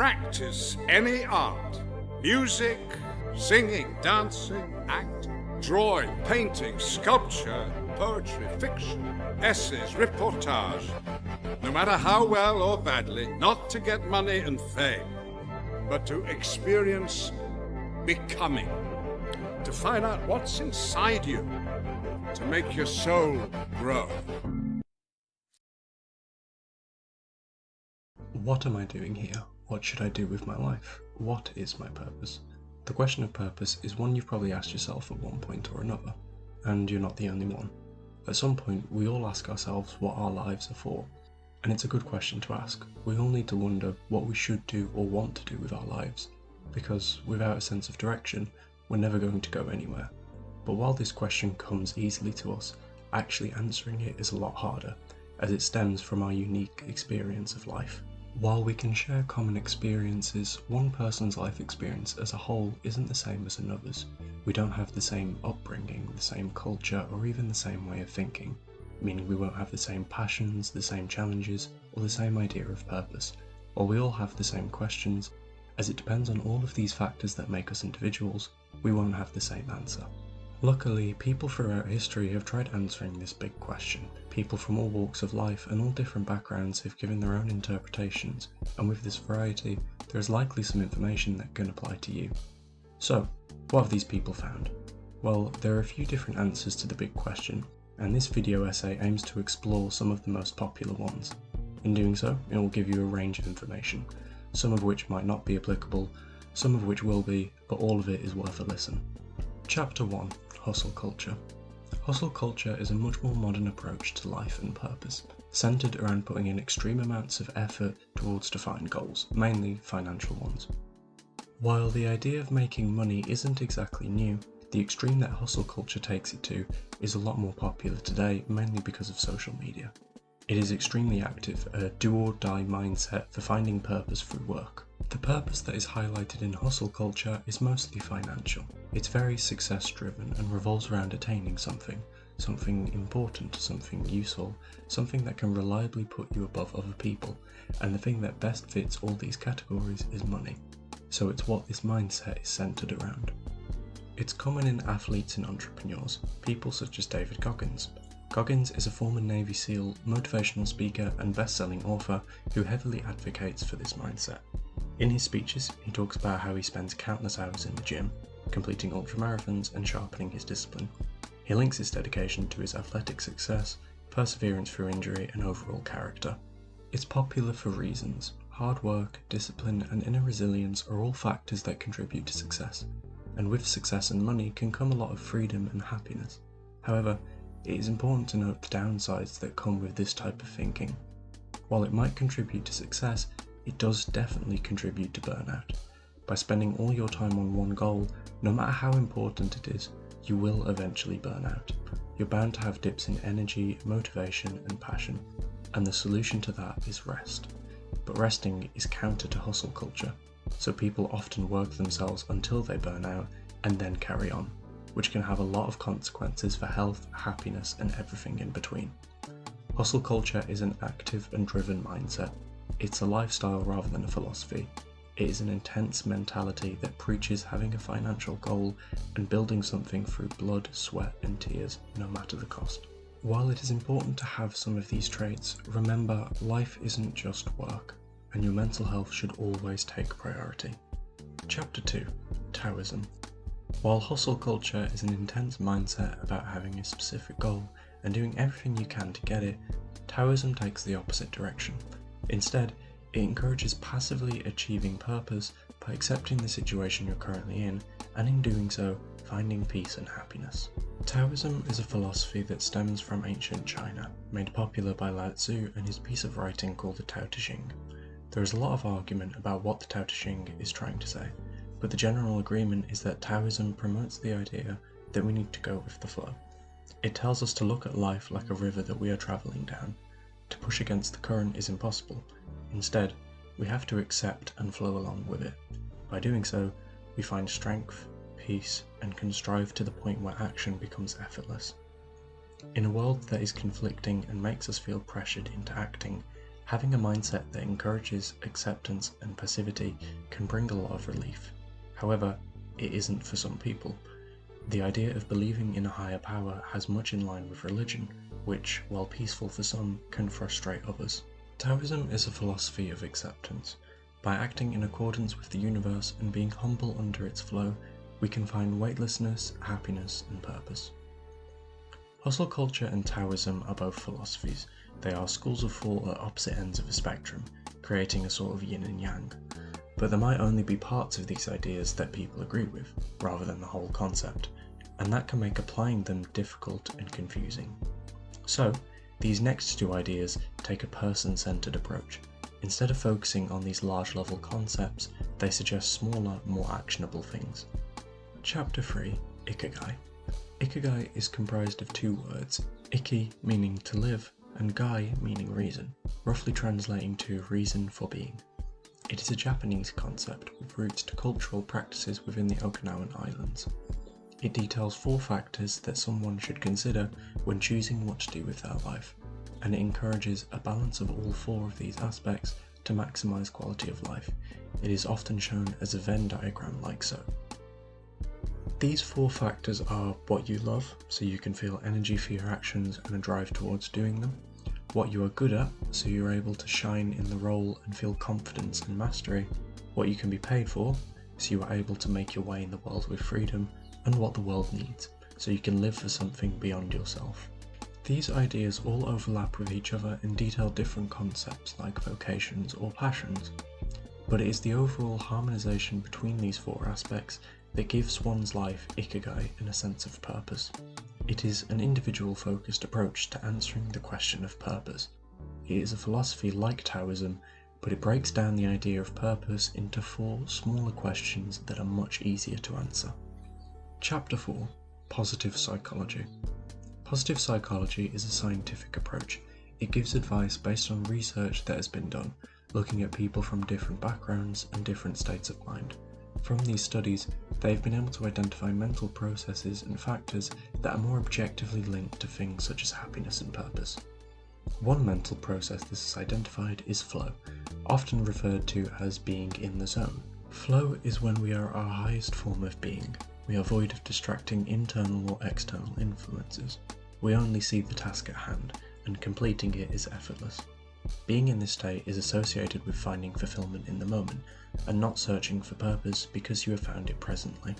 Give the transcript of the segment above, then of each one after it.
Practice any art, music, singing, dancing, acting, drawing, painting, sculpture, poetry, fiction, essays, reportage. No matter how well or badly, not to get money and fame, but to experience becoming, to find out what's inside you, to make your soul grow. What am I doing here? What should I do with my life? What is my purpose? The question of purpose is one you've probably asked yourself at one point or another, and you're not the only one. At some point, we all ask ourselves what our lives are for, and it's a good question to ask. We all need to wonder what we should do or want to do with our lives, because without a sense of direction, we're never going to go anywhere. But while this question comes easily to us, actually answering it is a lot harder, as it stems from our unique experience of life. While we can share common experiences, one person's life experience as a whole isn't the same as another's. We don't have the same upbringing, the same culture, or even the same way of thinking, meaning we won't have the same passions, the same challenges, or the same idea of purpose. While we all have the same questions, as it depends on all of these factors that make us individuals, we won't have the same answer. Luckily, people throughout history have tried answering this big question. People from all walks of life and all different backgrounds have given their own interpretations, and with this variety, there is likely some information that can apply to you. So, what have these people found? Well, there are a few different answers to the big question, and this video essay aims to explore some of the most popular ones. In doing so, it will give you a range of information, some of which might not be applicable, some of which will be, but all of it is worth a listen. Chapter 1. Hustle culture. Hustle culture is a much more modern approach to life and purpose, centered around putting in extreme amounts of effort towards defined goals, mainly financial ones. While the idea of making money isn't exactly new, the extreme that hustle culture takes it to is a lot more popular today, mainly because of social media. It is extremely active, a do-or-die mindset for finding purpose through work. The purpose that is highlighted in hustle culture is mostly financial. It's very success-driven and revolves around attaining something important, something useful, something that can reliably put you above other people, and the thing that best fits all these categories is money. So it's what this mindset is centered around. It's common in athletes and entrepreneurs, people such as David Goggins. Goggins is a former Navy SEAL, motivational speaker and best-selling author who heavily advocates for this mindset. In his speeches, he talks about how he spends countless hours in the gym, completing ultramarathons and sharpening his discipline. He links his dedication to his athletic success, perseverance through injury, and overall character. It's popular for reasons. Hard work, discipline, and inner resilience are all factors that contribute to success. And with success and money can come a lot of freedom and happiness. However, it is important to note the downsides that come with this type of thinking. While it might contribute to success, it does definitely contribute to burnout. By spending all your time on one goal, no matter how important it is, you will eventually burn out. You're bound to have dips in energy, motivation, and passion, and the solution to that is rest. But resting is counter to hustle culture, so people often work themselves until they burn out and then carry on, which can have a lot of consequences for health, happiness, and everything in between. Hustle culture is an active and driven mindset. It's a lifestyle rather than a philosophy. It is an intense mentality that preaches having a financial goal and building something through blood, sweat, and tears, no matter the cost. While it is important to have some of these traits, remember, life isn't just work, and your mental health should always take priority. Chapter 2. Taoism. While hustle culture is an intense mindset about having a specific goal and doing everything you can to get it, Taoism takes the opposite direction. Instead, it encourages passively achieving purpose by accepting the situation you're currently in, and in doing so, finding peace and happiness. Taoism is a philosophy that stems from ancient China, made popular by Lao Tzu and his piece of writing called the Tao Te Ching. There is a lot of argument about what the Tao Te Ching is trying to say, but the general agreement is that Taoism promotes the idea that we need to go with the flow. It tells us to look at life like a river that we are travelling down. To push against the current is impossible. Instead, we have to accept and flow along with it. By doing so, we find strength, peace, and can strive to the point where action becomes effortless. In a world that is conflicting and makes us feel pressured into acting, Having a mindset that encourages acceptance and passivity can bring a lot of relief. However, it isn't for some people. The idea of believing in a higher power has much in line with religion, which, while peaceful for some, can frustrate others. Taoism is a philosophy of acceptance. By acting in accordance with the universe and being humble under its flow, we can find weightlessness, happiness, and purpose. Hustle culture and Taoism are both philosophies. They are schools of thought at opposite ends of a spectrum, creating a sort of yin and yang. But there might only be parts of these ideas that people agree with, rather than the whole concept, and that can make applying them difficult and confusing. So, these next two ideas take a person-centered approach. Instead of focusing on these large-level concepts, they suggest smaller, more actionable things. Chapter 3, Ikigai. Ikigai is comprised of two words, Iki meaning to live, and Gai meaning reason, roughly translating to reason for being. It is a Japanese concept with roots to cultural practices within the Okinawan Islands. It details 4 factors that someone should consider when choosing what to do with their life, and it encourages a balance of all 4 of these aspects to maximize quality of life. It is often shown as a Venn diagram like so. These 4 factors are what you love, so you can feel energy for your actions and a drive towards doing them. What you are good at, so you're able to shine in the role and feel confidence and mastery. What you can be paid for, so you are able to make your way in the world with freedom. And what the world needs, so you can live for something beyond yourself. These ideas all overlap with each other and detail different concepts like vocations or passions. But it is the overall harmonization between these 4 aspects that gives one's life ikigai and a sense of purpose. It is an individual-focused approach to answering the question of purpose. It is a philosophy like Taoism, but it breaks down the idea of purpose into 4 smaller questions that are much easier to answer. Chapter 4, Positive Psychology. Positive psychology is a scientific approach. It gives advice based on research that has been done, looking at people from different backgrounds and different states of mind. From these studies, they have been able to identify mental processes and factors that are more objectively linked to things such as happiness and purpose. One mental process this is identified is flow, often referred to as being in the zone. Flow is when we are our highest form of being. We are void of distracting internal or external influences. We only see the task at hand, and completing it is effortless. Being in this state is associated with finding fulfillment in the moment, and not searching for purpose because you have found it presently.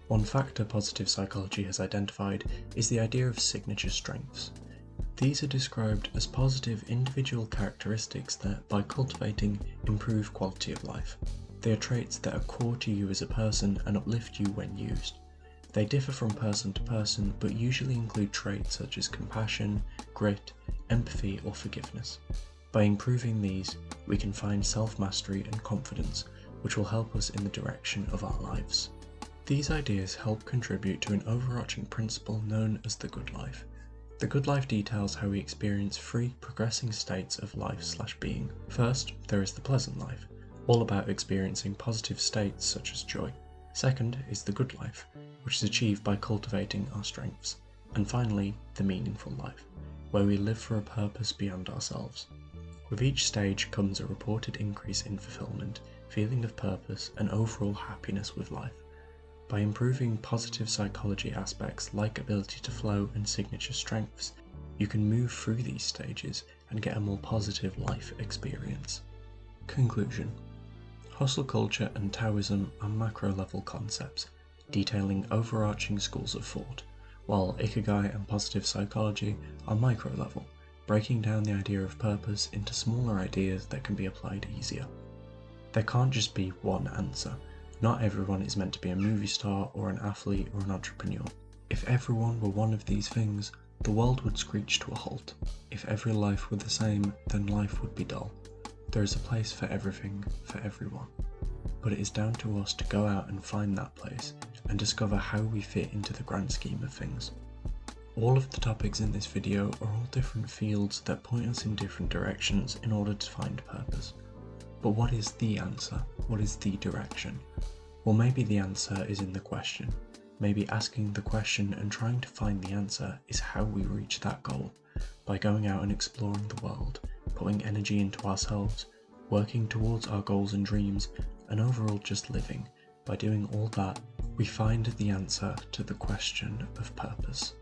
One factor positive psychology has identified is the idea of signature strengths. These are described as positive individual characteristics that, by cultivating, improve quality of life. They are traits that are core to you as a person and uplift you when used. They differ from person to person, but usually include traits such as compassion, grit, empathy, or forgiveness. By improving these, we can find self-mastery and confidence, which will help us in the direction of our lives. These ideas help contribute to an overarching principle known as the good life. The good life details how we experience 3 progressing states of life/being. First, there is the pleasant life, all about experiencing positive states such as joy. Second is the good life, which is achieved by cultivating our strengths. And finally, the meaningful life, where we live for a purpose beyond ourselves. With each stage comes a reported increase in fulfillment, feeling of purpose, and overall happiness with life. By improving positive psychology aspects like ability to flow and signature strengths, you can move through these stages and get a more positive life experience. Conclusion. Hustle culture and Taoism are macro-level concepts, detailing overarching schools of thought, while Ikigai and positive psychology are micro-level, breaking down the idea of purpose into smaller ideas that can be applied easier. There can't just be one answer. Not everyone is meant to be a movie star or an athlete or an entrepreneur. If everyone were one of these things, the world would screech to a halt. If every life were the same, then life would be dull. There is a place for everything, for everyone. But it is down to us to go out and find that place and discover how we fit into the grand scheme of things. All of the topics in this video are all different fields that point us in different directions in order to find purpose. But what is the answer? What is the direction? Well, maybe the answer is in the question. Maybe asking the question and trying to find the answer is how we reach that goal, by going out and exploring the world, putting energy into ourselves, working towards our goals and dreams, and overall just living, by doing all that, we find the answer to the question of purpose.